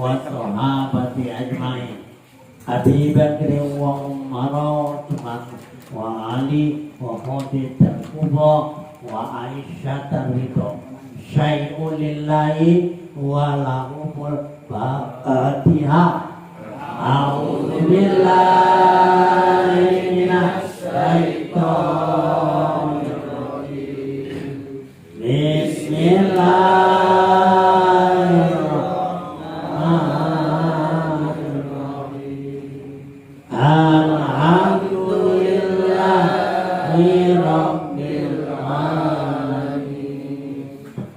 wa sahabati ajmain. Abi Bakr wa Umar wa Ali wa Khadijah al-Kubra wa Aisyah ridho. Syai'un lillahi wa lahumul Fatihah. A'udzu billahi minasy syaithanir rajim. Bismillahirrahmanirrahim. Alhamdulillahi rabbil alamin.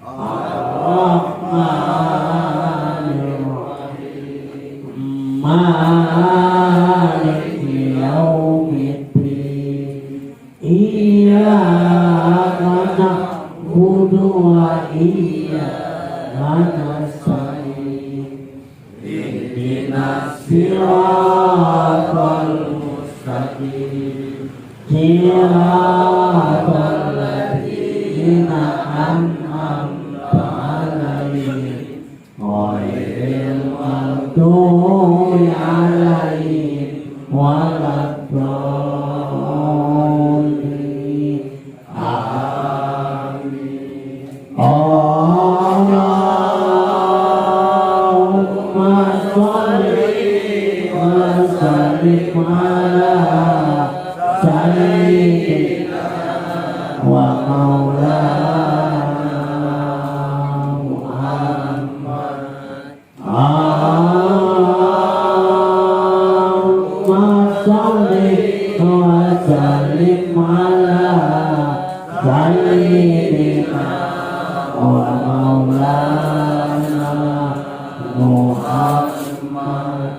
Ar-Rahmanir Rahim. Maliki yaumiddin. Iyyaka na'budu wa iyyaka nasta'in. Ihdinas siratal mustaqim. Siratal ladzina an'amta 'alaihim ghairil maghdubi 'alaihim waladdallin. Amin. Allahumma sholli wa sallim ala sayyidina wa maulana Muhammad. Allahumma sholli wa sallim ala sayyidina wa maulana Muhammad.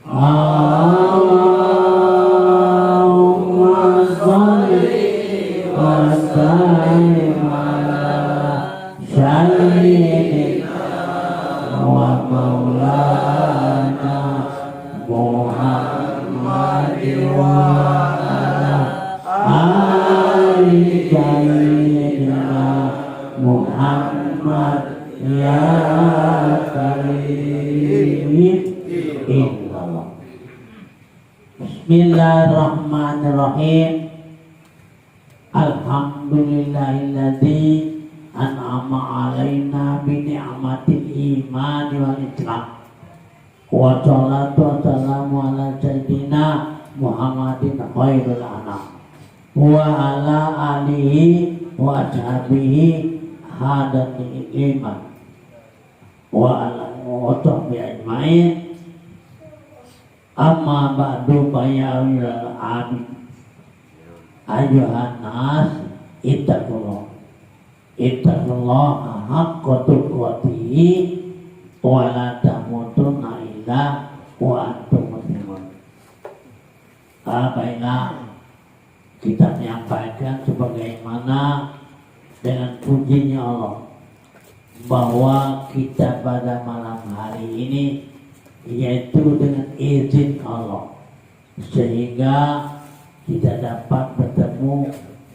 Allahumma sholli wa sallim ala sayyidina wa maulana Muhammad wa ala ali sayyidina Muhammad ya karim. Insyaallah. Bismillahirrahmanirrahim. Alhamdulillahilladzi an'ama 'alaina bi ni'matil iman wal islam. Wa sholatu wassalamu ala sayyidina Muhammadin khairil anam wa ala alihi wa ashabihi hadatil iman wa ala sahbihi ajmain. Amma ba'du bayal amin. Ayuhan nas ittaqullah haqqa tuqatih wa la tamutunna illa wa antum muslimun. Baiklah, kita menyampaikan sebagaimana dengan pujinya Allah bahwa kita pada malam hari ini yaitu dengan izin Allah sehingga kita dapat bertemu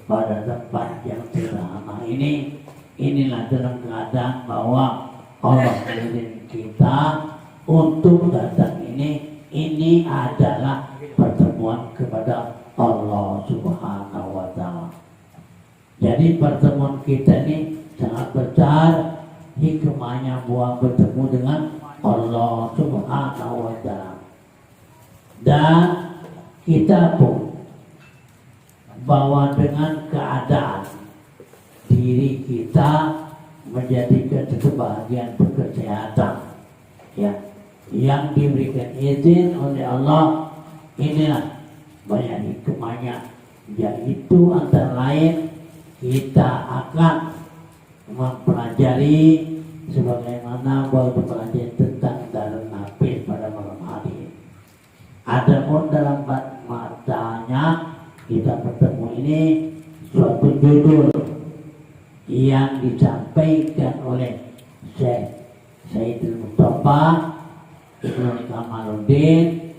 pada tempat yang sederhana ini. Inilah dalam keadaan bahwa Allah mengizinkan kita untuk datang ini adalah pertemuan kepada Allah Subhanahu wa Ta'ala. Jadi pertemuan kita ini sangat besar hikmahnya buat bertemu dengan Allah Subhanahu wa Ta'ala. Dan kita pun bahwa dengan keadaan diri kita menjadikan kebahagiaan berkesehatan ya, yang diberikan izin oleh Allah, inilah banyak hikmahnya, yaitu antara lain kita akan mempelajari sebagaimana bahwa mempelajari tentang darah nafis pada malam hari ini. Adapun dalam matanya kita bertemu ini suatu judul yang disampaikan oleh Syekh Sayyidul Mustafa Ibnu Kamaluddin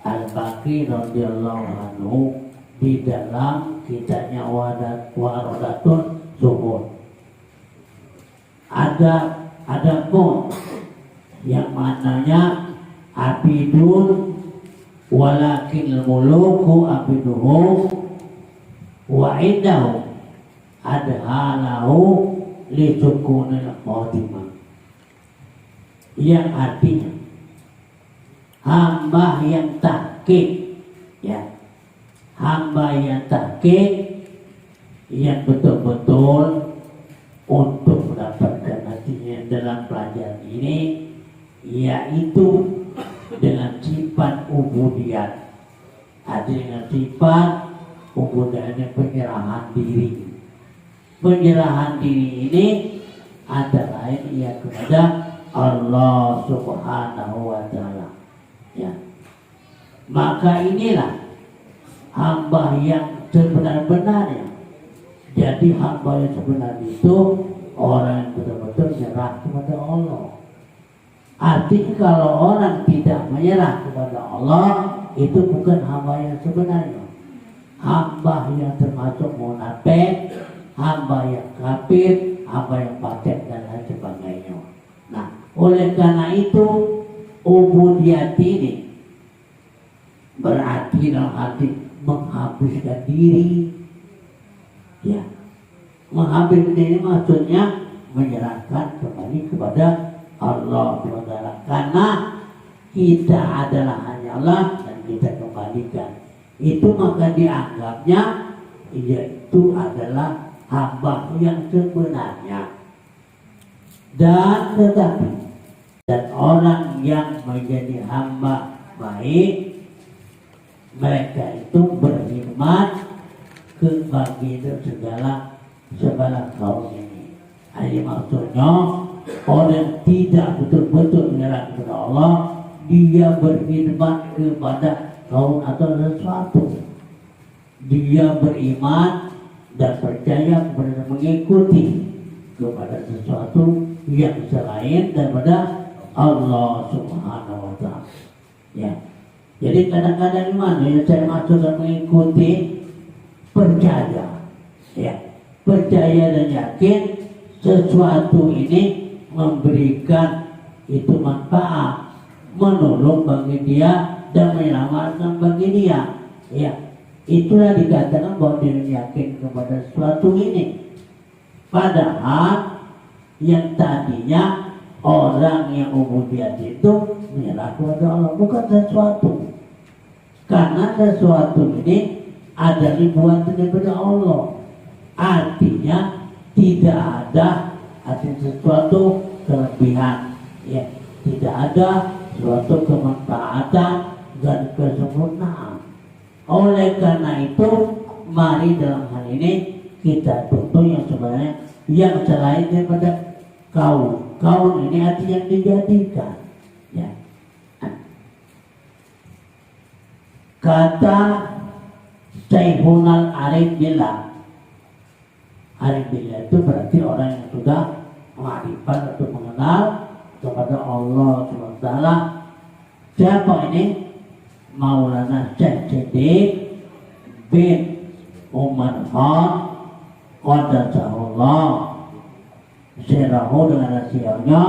Al-Baqi radhiyallahu anhu di dalam kitabnya Waradatul Zuhud. Adapun yang mananya abidun walakin muluku abiduhum wa indahu adhalahu li sukunil khotimah, yang artinya hamba yang tahqiq, ya, hamba yang tahqiq yang betul-betul untuk mendapatkan hatinya dalam pelajaran ini, yaitu dengan sifat ubudiyat, ada dengan sifat ubudiyatnya penyerahan diri. Penyerahan diri ini adalah ia kepada Allah Subhanahu wa Ta'ala, ya. Maka inilah hamba yang sebenar-benarnya. Jadi hamba yang sebenarnya itu orang yang betul-betul menyerah kepada Allah. Artinya kalau orang tidak menyerah kepada Allah, itu bukan hamba yang sebenarnya. Hamba yang termasuk munafik, hamba yang kafir, hamba yang fasik dan lain sebagainya. Nah, oleh karena itu ubudiyat ini berarti dalam arti menghabiskan diri, ya. Menghabiskan diri maksudnya menyerahkan kembali kepada Allah SWT, karena kita adalah hanya Allah dan kita kembalikan. Itu maka dianggapnya yaitu adalah hamba yang sebenarnya. Dan tetapi dan orang yang menjadi hamba baik, mereka itu berkhidmat bagi segala kaum ini. Ini maksudnya orang tidak betul-betul menyerah kepada Allah, dia berkhidmat kepada kaum atau sesuatu. Dia beriman dan percaya kepada, mengikuti kepada sesuatu yang selain daripada Allah Subhanahu wa Ta'ala, ya. Jadi kadang-kadang gimana ya, saya maksud dan mengikuti, percaya, ya, percaya dan yakin sesuatu ini memberikan itu manfaat, menolong bagi dia dan menyelamatkan bagi dia, ya. Itulah dikatakan bahwa dia yakin kepada sesuatu ini. Padahal yang tadinya orang yang ubudiyat itu menyerah kepada Allah, bukan sesuatu. Karena sesuatu ini ada dibuat daripada Allah. Artinya tidak ada sesuatu kelebihan, ya. Tidak ada suatu kemanfaatan dan kesempurnaan. Oleh karena itu, mari dalam hal ini kita tuntut yang sebenarnya, yang selain daripada kaum. Kaum ini artinya yang dijadikan, ya. Kata Syekhul Arif Billah, Arif Billah itu berarti orang yang sudah ma'rifat atau mengenal kepada Allah SWT. Siapa ini? Maulana Syekh Siddiq bin Umar Khan Qaddasahullah sirahu, dengan rahasianya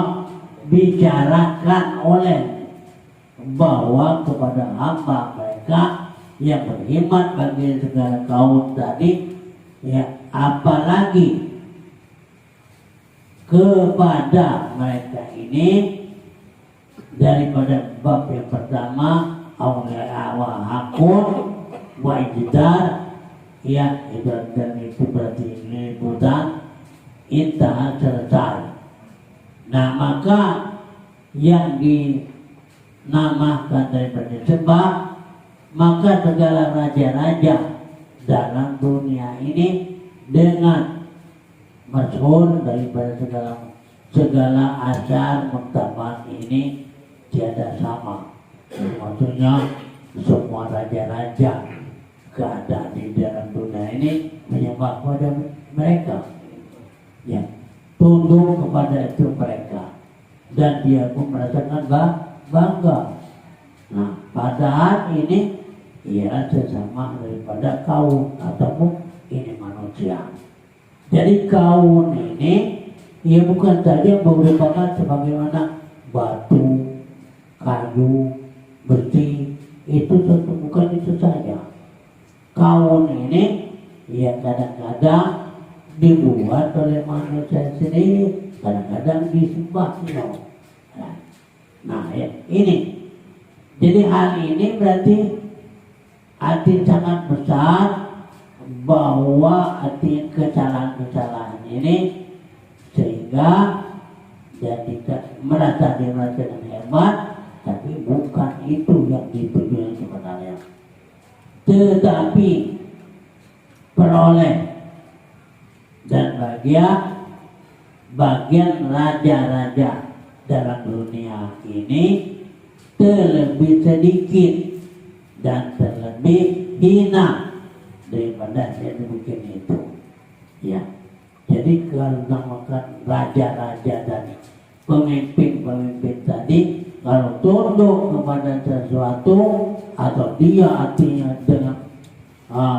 bicarakan oleh bahwa kepada hamba mereka yang berkhidmat bagi segala kaum tadi, ya, apalagi kepada mereka ini daripada bab yang pertama awliya wa hakun wa ijdar, ya, dan itu berarti ini bukan intah selesai. Nah, maka yang dinamakan daripada sebab, maka segala raja-raja dalam dunia ini dengan masyhur daripada segala asar muktamar ini tiada sama. Maksudnya semua raja-raja keadaan di dalam dunia ini menyembah kepada mereka, ya, tunduk kepada itu mereka, dan dia pun merasakan bangga. Nah, padahal ini ia sesama daripada kaum ataupun ini manusia. Jadi kaum ini ia bukan saja merupakan sebagaimana batu, kayu, besi, itu bukan itu saja. Kaun ini ya kadang-kadang dibuat oleh manusia sendiri, kadang-kadang disembah. Nah ya, ini. Jadi hal ini berarti arti sangat besar bahwa arti kesalahan-kesalahan ini sehingga jadi merasa dengan hebat, tapi bukan itu yang dituju sebenarnya. Tetapi peroleh dan bagian raja-raja dalam dunia ini terlebih sedikit dan terlebih hina daripada yang demikian itu. Ya, jadi kalau namakan raja-raja dan pemimpin-pemimpin tadi, kalau tunduk kepada sesuatu atau dia artinya dengan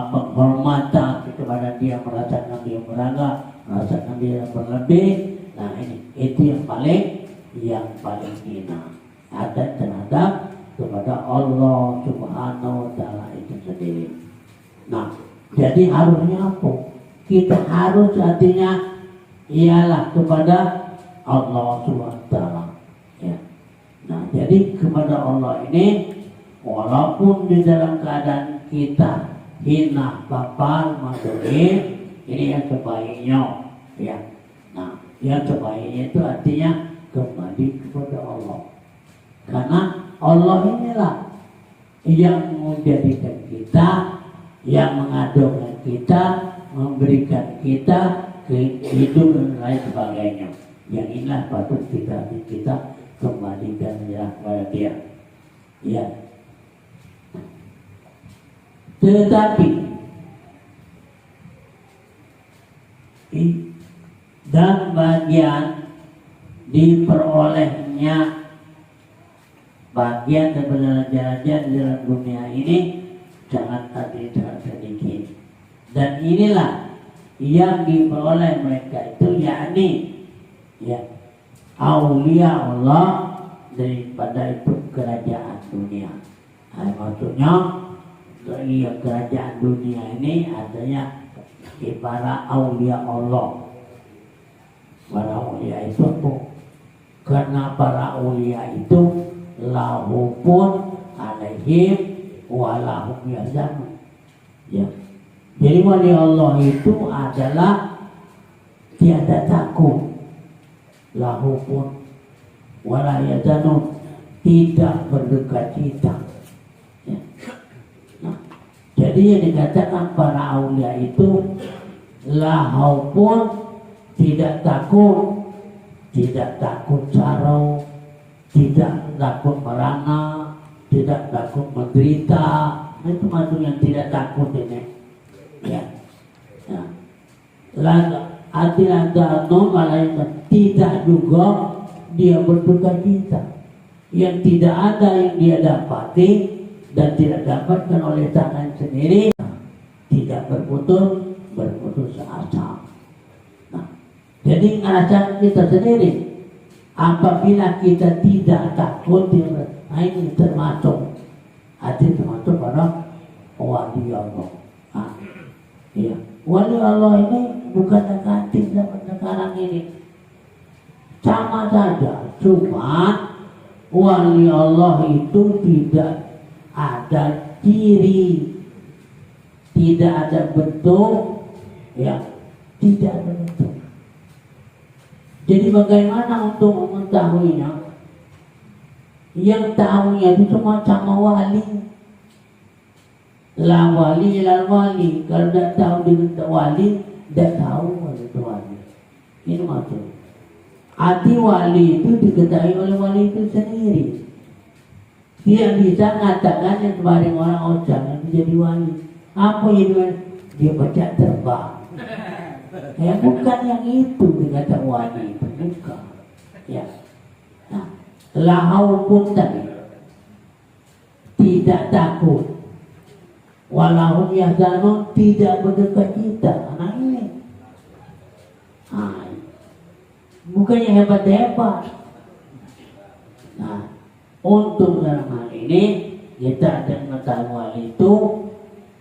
penghormatan kepada dia, merasakan dia beragam, merasakan dia berlebih, nah ini itu yang paling hina ada terhadap kepada Allah Subhanahu wa Ta'ala itu sendiri. Nah, jadi harusnya apa? Kita harus artinya ialah kepada Allah Subhanahu wa Ta'ala. Ya. Nah, jadi kepada Allah ini walaupun di dalam keadaan kita hina, baper, maduin, ini yang sebaiknya. Ya. Nah, yang sebaiknya itu artinya kembali kepada Allah. Karena Allah inilah yang menjadikan kita, yang mengadukan kita, memberikan kita kehidupan dan lain sebagainya. Yang inilah patut kita kembalikan ya kepada Dia. Ya. Tetapi dan bagian diperolehnya bagian daripada raja-raja di dalam dunia ini sangat sedikit. Dan inilah yang diperoleh mereka itu yakni ya aulia Allah daripada itu kerajaan dunia. Nah, maksudnya kerajaan dunia ini adanya para aulia Allah. Para aulia itu apa? Karena para aulia itu lahu pun alaihim walahum yahzanun. Ya. Jadi wali Allah itu adalah tiada takut, lahu pun wala yahzanun, tidak berduka cita. Ya. Nah, jadi yang dikatakan para aulia itu lahu pun tidak takut sarau, tidak takut merana, tidak takut menderita. Itu maksud yang tidak takut ini. Ya. Artinya tidak juga dia berduka cita. Yang tidak ada yang dia dapati dan tidak dapatkan oleh tangan sendiri, tidak berputus asa. Nah, jadi ngerasa kita sendiri. Apabila kita tidak takut, nah ini termasuk pada wali Allah. Nah, ya. Wali Allah ini bukan negatif zaman sekarang ini, sama saja. Cuma wali Allah itu tidak ada ciri, tidak ada bentuk, ya, tidak ada bentuk. Jadi bagaimana untuk mengetahuinya? Yang tahunya itu cuma sama wali. La wali ilal wali. Kalau tidak tahu dengan wali, tidak tahu itu wali. Ini maksud. Arti wali itu diketahui oleh wali itu sendiri. Dia bisa mengatakan yang sebaring orang ojang itu jadi wali. Apa itu? Dia baca terbang. Ya bukan yang itu dikata wali itu, bukan. Ya. Nah, lahau pun tadi tidak takut, walahum yahzanun, tidak berduka cita. Nah ini, bukannya hebat-hebat. Untuk dalam hal ini kita ada mengetahui wali itu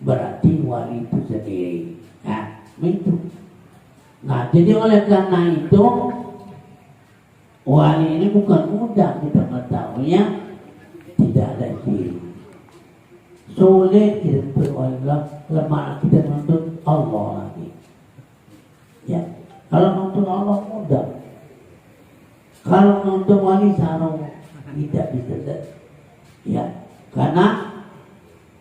berarti wali itu sendiri. Nah, itu. Nah, jadi oleh karena itu wali ini bukan mudah kita mengetahuinya, tidak ada ciri. Sulit kita berwali, lemah kita menuntut Allah lagi. Ya, kalau menuntut Allah mudah. Kalau menuntut wali sarung tidak bisa. Ya, karena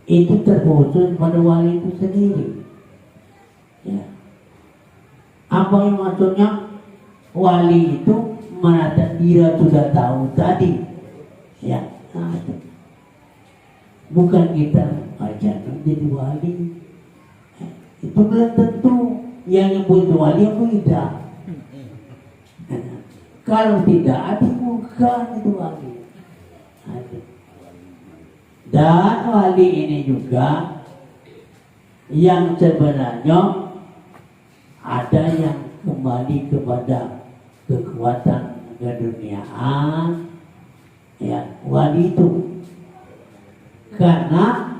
itu terkhusus pada wali itu sendiri. Ya. Apa yang maksudnya? Wali itu merasa dia sudah tahu tadi. Ya, nah, bukan kita aja menjadi wali. Itu belum tentu yang nyebut wali yang tidak. Kalau tidak ada bukan itu wali. Dan wali ini juga yang sebenarnya ada yang kembali kepada kekuatan keduniaan, ya wali itu. Karena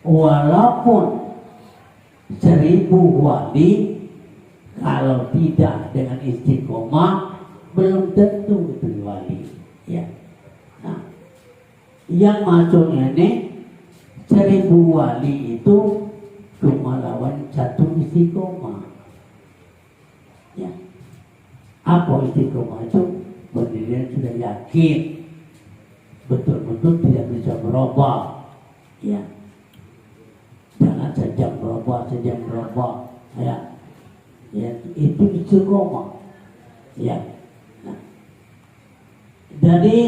walaupun 1000 wali, kalau tidak dengan istiqomah belum tentu itu wali. Ya. Nah, yang maksudnya ini 1000 wali itu cuma lawan satu istiqomah. Ya. Apa istiqomah itu? Berdirian sudah yakin, betul-betul tidak bisa berubah. Ya. Jangan sejam berubah. Ya. Ya, itu istiqomah. Ya. Nah. Jadi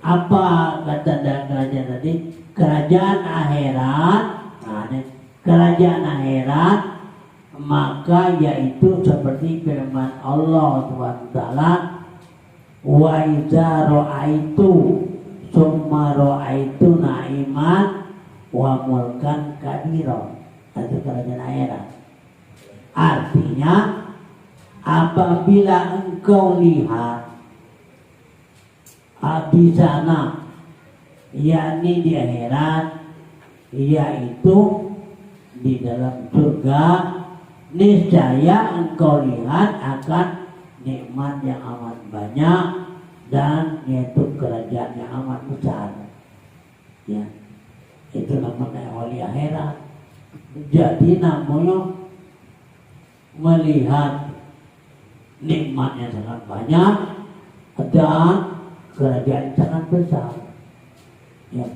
apa kata kerajaan tadi? Kerajaan akhirat. Nah, kerajaan akhirat maka yaitu seperti firman Allah SWT, wa idza ra'aitu summa ra'aitu na'iman wa mulkan kabira. Itu kerajaan akhirat. Artinya apabila engkau lihat di sana, yakni di akhirat, yaitu di dalam surga, niscaya engkau lihat akan nikmat yang amat banyak dan yaitu kerajaan yang amat besar. Ya, itu namanya wali akhirat. Jadi namanya melihat nikmat yang sangat banyak dan kerajaan sangat besar. Ya,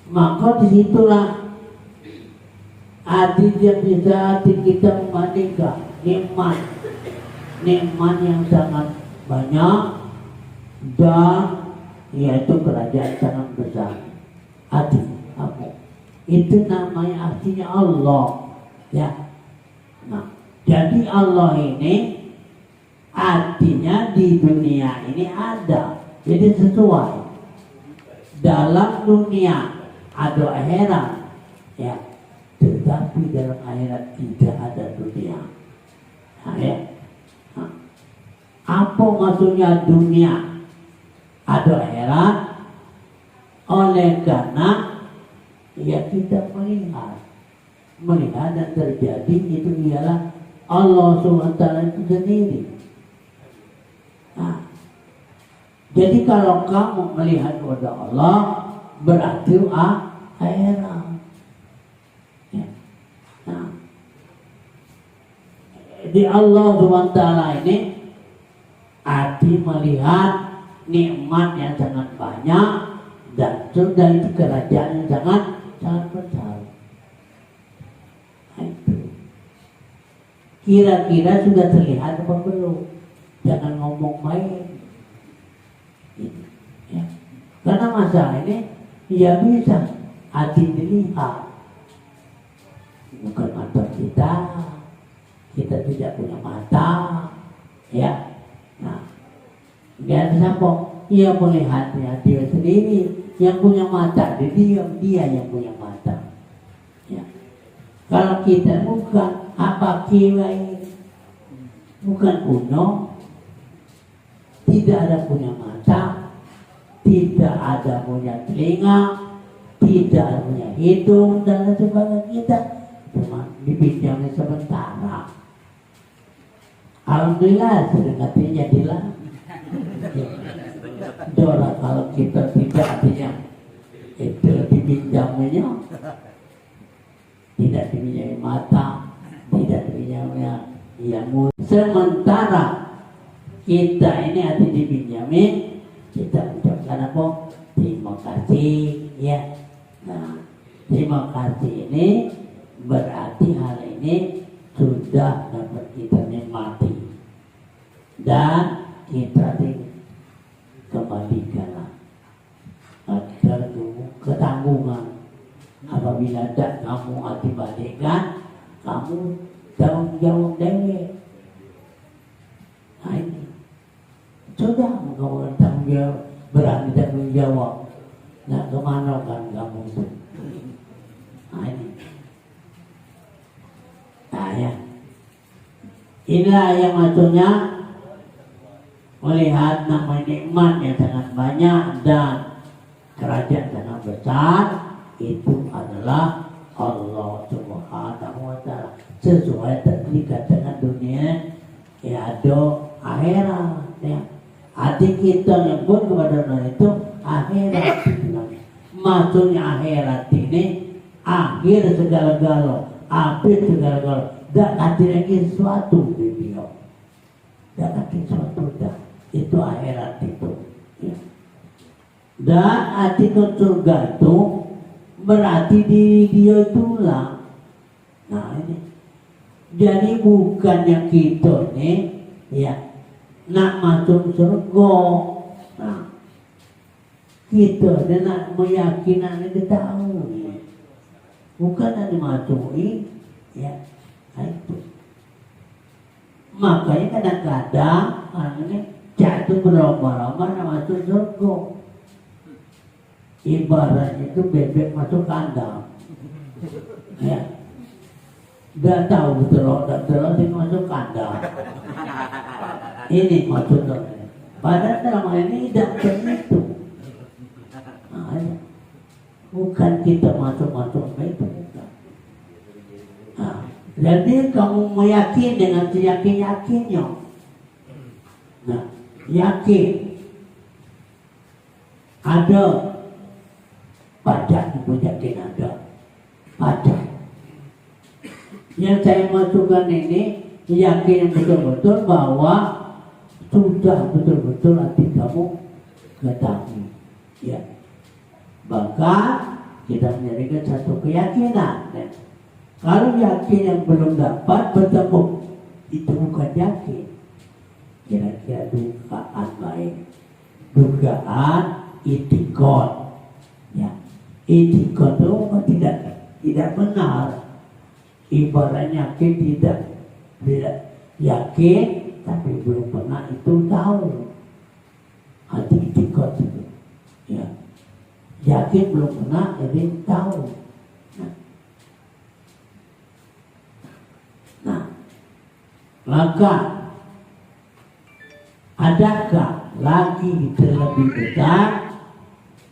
maka disitulah hati dia bisa hati kita membandingkan nikmat yang sangat banyak dan yaitu kerajaan sangat besar. Hati apa? Itu namanya artinya Allah. Ya. Nah, jadi Allah ini artinya di dunia ini ada. Jadi sesuai. Dalam dunia ada akhirat. Ya. Tetapi dalam akhirat tidak ada dunia. Nah, ya. Nah, apa maksudnya dunia? Ada akhirat. Oleh karena ya kita melihat dan terjadi itu ialah Allah SWT itu sendiri. Nah, jadi kalau kamu melihat kepada Allah berarti akhirat. Ya. Nah, di Allah SWT ini arti melihat nikmat yang sangat banyak dan sudah itu kerajaan yang sangat besar. Itu. Kira-kira sudah terlihat apa belum? Jangan ngomong main. Ya. Karena masalah ini ya bisa hati dilihat. Bukan mata kita tidak punya mata. Ya. Nah, dia siapa? Ia boleh hati dia sendiri. Yang punya mata, dia yang punya mata. Ya. Kalau kita bukan apa kiwai, bukan kuno, tidak ada punya mata, tidak ada punya telinga, tidak ada punya hidung dan lain sebagainya. Kita cuma dipinjami sementara. Alhamdulillah sering hatinya dilah. Dora kalau kita tidak artinya itu dipinjaminya, tidak dipinjami mata, tidak dipinjami yang sementara kita ini hati dipinjami, kita ucapkan apa? Terima kasih ya. Nah, terima kasih ini berarti hal ini sudah dapat kita nikmati dan kita kembalikanlah agar ketanggungan. Apabila tidak kamu hati balikkan, kamu tanggung jawab dewe. Nah ini sudah kamu tanggung jawab, berani tanggung jawab. Nah kemana kan kamu itu? Nah ini. Nah ya. Inilah yang maksudnya melihat nama nikmat yang sangat banyak dan kerajaan sangat besar, itu adalah Allah Subhanahu wa Ta'ala. Sesuai tadi dengan dunia ya ada akhirat ya. Hati kita yang pun kepada Allah itu akhirat. Maksudnya akhirat ini akhir segala-gala, akhir segala-gala. Tak nanti lagi sesuatu di dia. Tak nanti sesuatu dah. Itu akhirat itu. Ya. Dan hati ke surga itu berarti diri dia itulah. Nah ini. Jadi bukannya kita nih ya nak masuk surga. Nah kita dia nak meyakinan itu tahu. Bukan nak dimasuki ya. Nah, itu. Makanya kadang-kadang orang ini jatuh berlomba-lomba nak masuk surga. Ibaratnya itu bebek masuk kandang. Ya. Gak tahu betul sih masuk kandang. Ini maksudnya. Padahal dalam hal ini tidak begitu. Nah, ya. Bukan kita masuk itu. Nah, jadi kamu meyakini dengan seyakin-yakinnya. Nah, yakin ada pajak itu yakin ada pajak. Yang saya masukkan ini yakin betul-betul bahwa sudah betul-betul hati kamu ketahui. Ya. Bahkan kita menjadikan satu keyakinan. Ya. Kalau yakin yang belum dapat bertemu, itu bukan yakin. Kira-kira dugaan baik, dugaan itikad. Ya, itikad itu tidak benar. Ibaratnya yakin tidak yakin, tapi belum pernah itu tahu. Hati itikad itu. Ya, yakin belum pernah, jadi tahu. Nah, maka adakah lagi terlebih besar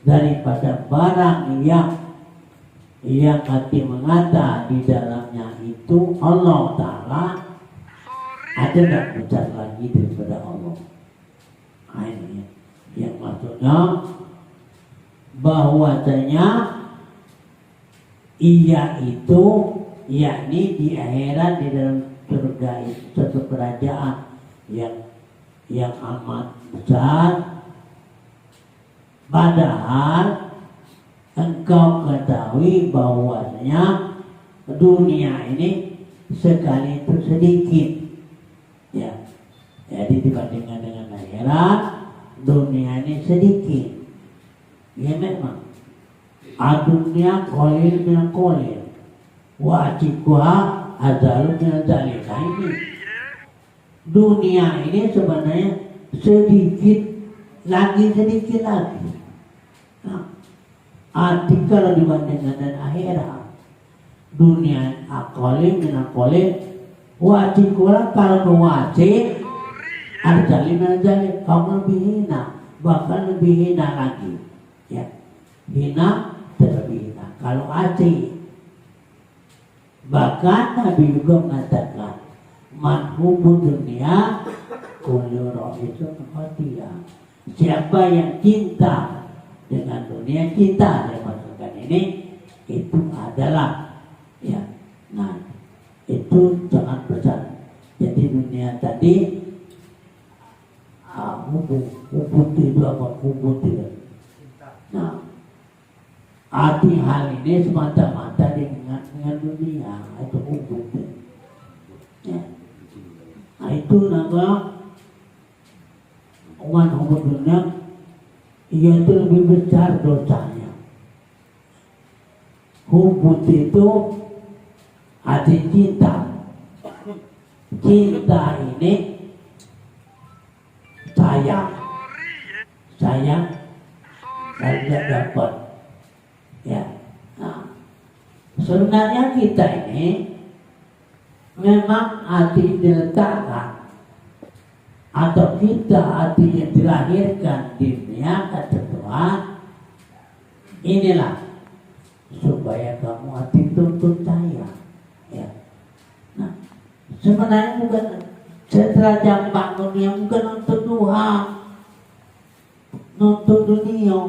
daripada barang yang hati mengata di dalamnya itu Allah Ta'ala? Ada tak besar lagi daripada Allah? Nah, ini yang maksudnya bahwasanya ia itu yakni di akhirat, di dalam surga itu suatu kerajaan yang amat besar. Padahal engkau ketahui bahwasanya dunia ini sekali itu sedikit. Ya, jadi dibandingkan dengan akhirat, dunia ini sedikit. Ya memang. Adunya qalil min qalil. Wajibkuha azalun min azalin. Nah ini dunia ini sebenarnya sedikit lagi. Nah, arti kalau dibandingkan dengan akhirat, dunia akolim min akolim, wajibkuha kalau wajib Al-zalim, kamu lebih hina, bahkan lebih hina lagi. Ya, hina terlebih hina. Kalau aci, bahkan Nabi juga mengatakan, man hubbu dunia, kullu ra'itun khatiyah. Siapa yang cinta dengan dunia, cinta yang maksudkan ini, itu adalah ya. Nah, itu jangan besar. Jadi dunia tadi hubut itu apa? Hubut itu. Nah, arti hal ini semata-mata dengan dunia itu hubut. Ya. Nah, itu nama man hubut dunia, ia itu lebih besar dosanya. Hubut itu arti cinta. Cinta ini sayang saja dapat. Ya. Nah, sebenarnya kita ini memang hati diletakkan atau kita hatinya dilahirkan di dunia kata Tuhan, inilah supaya kamu hati tuntut saya. Ya. Nah, sebenarnya bukan setelah jam bangun yang bukan untuk Tuhan, untuk dunia.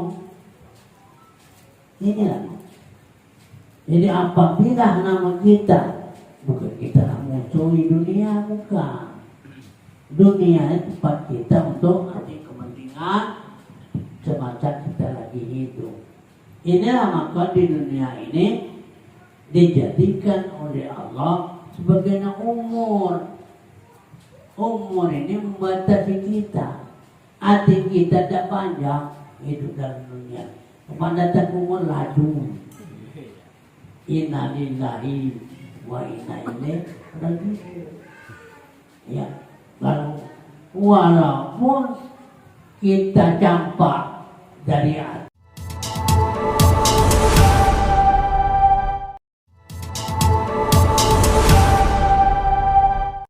Inilah. Jadi apabila nama kita bukan kita musuhi dunia, bukan. Dunia itu tempat kita untuk arti kepentingan semasa kita lagi hidup. Inilah maka di dunia ini dijadikan oleh Allah sebagai umur. Umur ini membatasi kita. Hati kita tidak panjang hidup dalam dunia. Kepada tak umur laju. Inna lillahi wa inna ilaihi raji'un. Ya, kalau walaupun kita campak dari hati